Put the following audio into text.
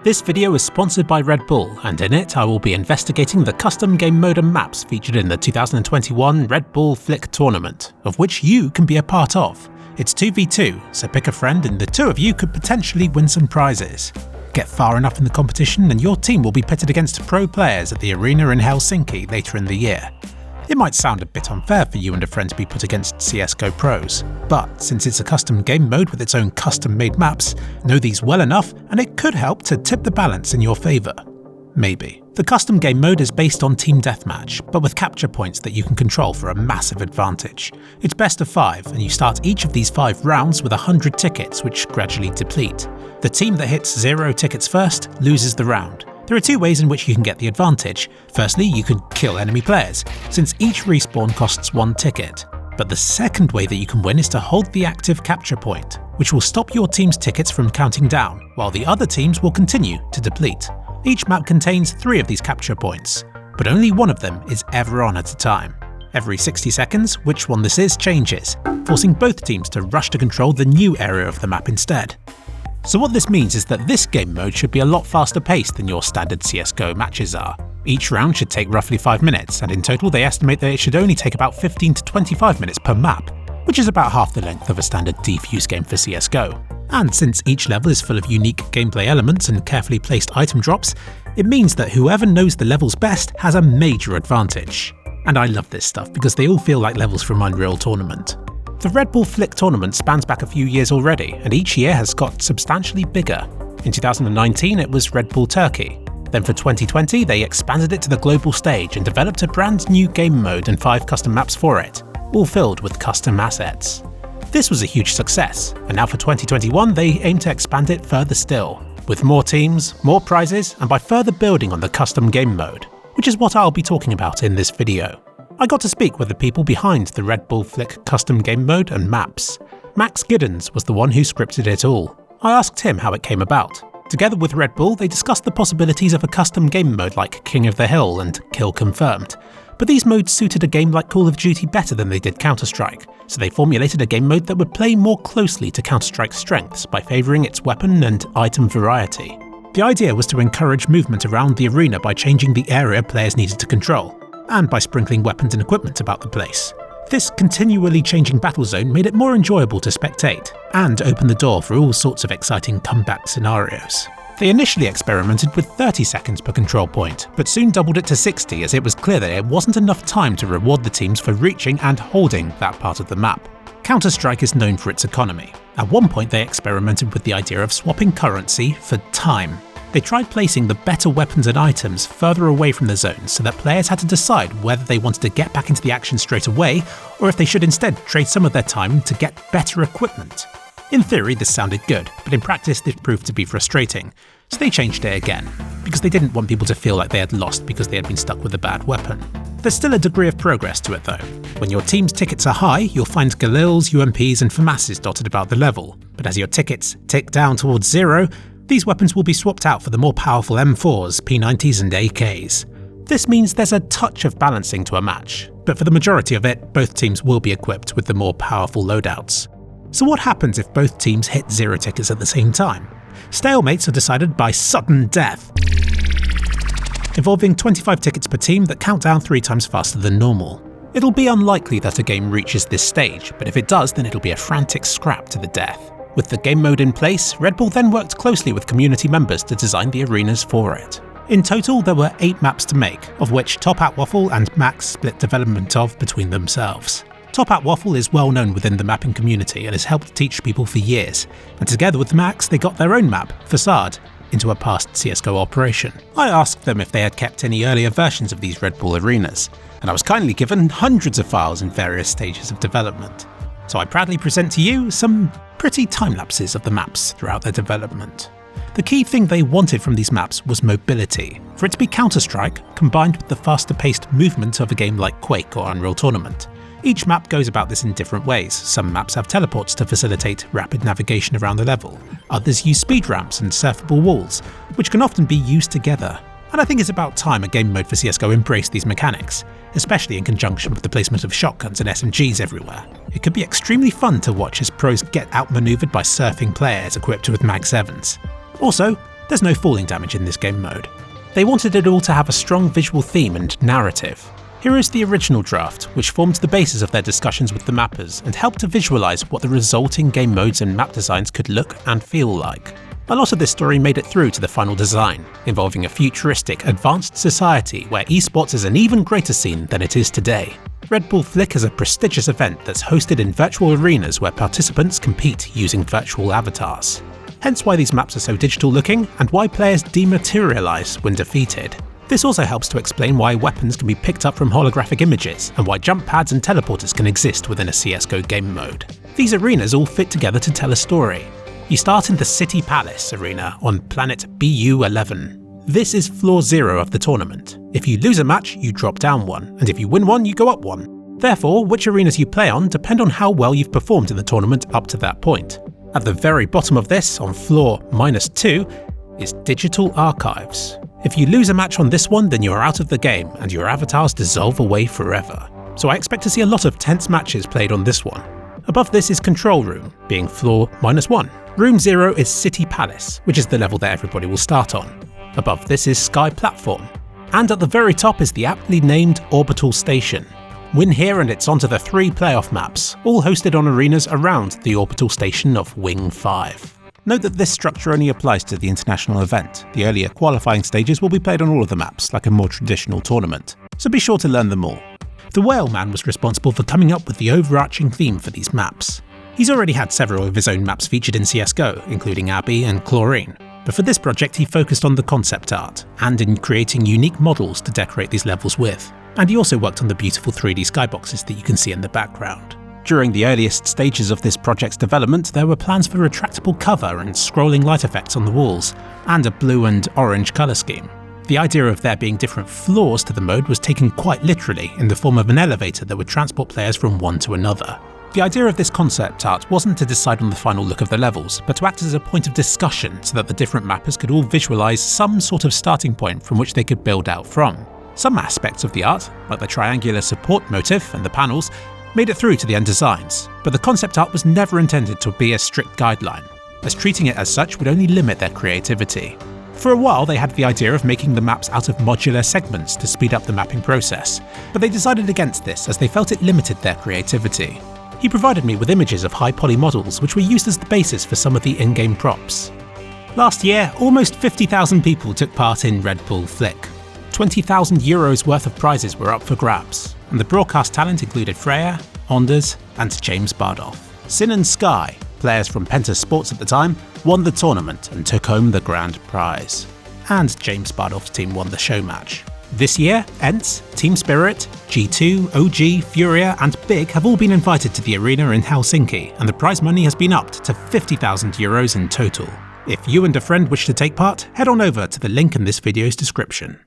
This video is sponsored by Red Bull, and in it I will be investigating the custom game mode and maps featured in the 2021 Red Bull Flick tournament, of which you can be a part of. It's 2v2, so pick a friend and the two of you could potentially win some prizes. Get far enough in the competition and your team will be pitted against pro players at the arena in Helsinki later in the year. It might sound a bit unfair for you and a friend to be put against CSGO pros, but since it's a custom game mode with its own custom-made maps, know these well enough and it could help to tip the balance in your favour. Maybe. The custom game mode is based on team deathmatch, but with capture points that you can control for a massive advantage. It's best of 5, and you start each of these 5 rounds with 100 tickets which gradually deplete. The team that hits 0 tickets first loses the round. There are 2 ways in which you can get the advantage. Firstly, you can kill enemy players, since each respawn costs 1 ticket. But the second way that you can win is to hold the active capture point, which will stop your team's tickets from counting down, while the other teams will continue to deplete. Each map contains 3 of these capture points, but only one of them is ever on at a time. Every 60 seconds, which one this is changes, forcing both teams to rush to control the new area of the map instead. So what this means is that this game mode should be a lot faster paced than your standard CSGO matches are. Each round should take roughly 5 minutes, and in total they estimate that it should only take about 15 to 25 minutes per map, which is about half the length of a standard defuse game for CSGO. And since each level is full of unique gameplay elements and carefully placed item drops, it means that whoever knows the levels best has a major advantage. And I love this stuff because they all feel like levels from Unreal Tournament. The Red Bull Flick tournament spans back a few years already, and each year has got substantially bigger. In 2019 it was Red Bull Turkey. Then for 2020 they expanded it to the global stage and developed a brand new game mode and 5 custom maps for it, all filled with custom assets. This was a huge success, and now for 2021 they aim to expand it further still, with more teams, more prizes, and by further building on the custom game mode, which is what I'll be talking about in this video. I got to speak with the people behind the Red Bull Flick custom game mode and maps. Max Giddens was the one who scripted it all. I asked him how it came about. Together with Red Bull, they discussed the possibilities of a custom game mode like King of the Hill and Kill Confirmed. But these modes suited a game like Call of Duty better than they did Counter-Strike, so they formulated a game mode that would play more closely to Counter-Strike's strengths by favouring its weapon and item variety. The idea was to encourage movement around the arena by changing the area players needed to control, and by sprinkling weapons and equipment about the place. This continually changing battle zone made it more enjoyable to spectate, and opened the door for all sorts of exciting comeback scenarios. They initially experimented with 30 seconds per control point, but soon doubled it to 60 as it was clear that it wasn't enough time to reward the teams for reaching and holding that part of the map. Counter-Strike is known for its economy. At one point they experimented with the idea of swapping currency for time. They tried placing the better weapons and items further away from the zones so that players had to decide whether they wanted to get back into the action straight away, or if they should instead trade some of their time to get better equipment. In theory this sounded good, but in practice this proved to be frustrating, so they changed it again, because they didn't want people to feel like they had lost because they had been stuck with a bad weapon. There's still a degree of progress to it though. When your team's tickets are high, you'll find Galils, UMPs and FAMASs dotted about the level, but as your tickets tick down towards 0, these weapons will be swapped out for the more powerful M4s, P90s and AKs. This means there's a touch of balancing to a match, but for the majority of it, both teams will be equipped with the more powerful loadouts. So what happens if both teams hit 0 tickets at the same time? Stalemates are decided by sudden death, involving 25 tickets per team that count down 3 times faster than normal. It'll be unlikely that a game reaches this stage, but if it does then it'll be a frantic scrap to the death. With the game mode in place, Red Bull then worked closely with community members to design the arenas for it. In total there were 8 maps to make, of which Top Hat Waffle and Max split development of between themselves. Top Hat Waffle is well known within the mapping community and has helped teach people for years, and together with Max they got their own map, Faceit, into a past CSGO operation. I asked them if they had kept any earlier versions of these Red Bull arenas, and I was kindly given hundreds of files in various stages of development. So I proudly present to you some pretty time-lapses of the maps throughout their development. The key thing they wanted from these maps was mobility, for it to be Counter-Strike combined with the faster-paced movement of a game like Quake or Unreal Tournament. Each map goes about this in different ways. Some maps have teleports to facilitate rapid navigation around the level. Others use speed ramps and surfable walls, which can often be used together. And I think it's about time a game mode for CSGO embraced these mechanics, especially in conjunction with the placement of shotguns and SMGs everywhere. It could be extremely fun to watch as pros get outmaneuvered by surfing players equipped with Mag 7s. Also, There's no falling damage in this game mode. They wanted it all to have a strong visual theme and narrative. Here is the original draft, which formed the basis of their discussions with the mappers and helped to visualise what the resulting game modes and map designs could look and feel like. A lot of this story made it through to the final design, involving a futuristic, advanced society where esports is an even greater scene than it is today. Red Bull Flick is a prestigious event that's hosted in virtual arenas where participants compete using virtual avatars. Hence why these maps are so digital looking and why players dematerialise when defeated. This also helps to explain why weapons can be picked up from holographic images and why jump pads and teleporters can exist within a CSGO game mode. These arenas all fit together to tell a story. You start in the City Palace arena on planet BU11. This is floor 0 of the tournament. If you lose a match, you drop down 1, and if you win one, you go up 1. Therefore, which arenas you play on depend on how well you've performed in the tournament up to that point. At the very bottom of this, on floor -2, is Digital Archives. If you lose a match on this one, then you're out of the game, and your avatars dissolve away forever. So I expect to see a lot of tense matches played on this one. Above this is Control Room, being floor -1. Room 0 is City Palace, which is the level that everybody will start on. Above this is Sky Platform. And at the very top is the aptly named Orbital Station. Win here and it's onto the 3 playoff maps, all hosted on arenas around the Orbital Station of Wing 5. Note that this structure only applies to the international event. The earlier qualifying stages will be played on all of the maps, like a more traditional tournament, so be sure to learn them all. The Whale Man was responsible for coming up with the overarching theme for these maps. He's already had several of his own maps featured in CSGO, including Abbey and Chlorine, but for this project he focused on the concept art, and in creating unique models to decorate these levels with. And he also worked on the beautiful 3D skyboxes that you can see in the background. During the earliest stages of this project's development, there were plans for retractable cover and scrolling light effects on the walls, and a blue and orange colour scheme. The idea of there being different floors to the mode was taken quite literally in the form of an elevator that would transport players from one to another. The idea of this concept art wasn't to decide on the final look of the levels, but to act as a point of discussion so that the different mappers could all visualise some sort of starting point from which they could build out from. Some aspects of the art, like the triangular support motif and the panels, made it through to the end designs, but the concept art was never intended to be a strict guideline, as treating it as such would only limit their creativity. For a while they had the idea of making the maps out of modular segments to speed up the mapping process, but they decided against this as they felt it limited their creativity. He provided me with images of high poly models which were used as the basis for some of the in-game props. Last year, almost 50,000 people took part in Red Bull Flick. 20,000 euros worth of prizes were up for grabs, and the broadcast talent included Freya, Onders, and James Bardolph. Sin and Sky, players from Penta Sports at the time, won the tournament and took home the grand prize. And James Bardolph's team won the show match. This year, ENTS, Team Spirit, G2, OG, Furia, and Big have all been invited to the arena in Helsinki, and the prize money has been upped to 50,000 euros in total. If you and a friend wish to take part, head on over to the link in this video's description.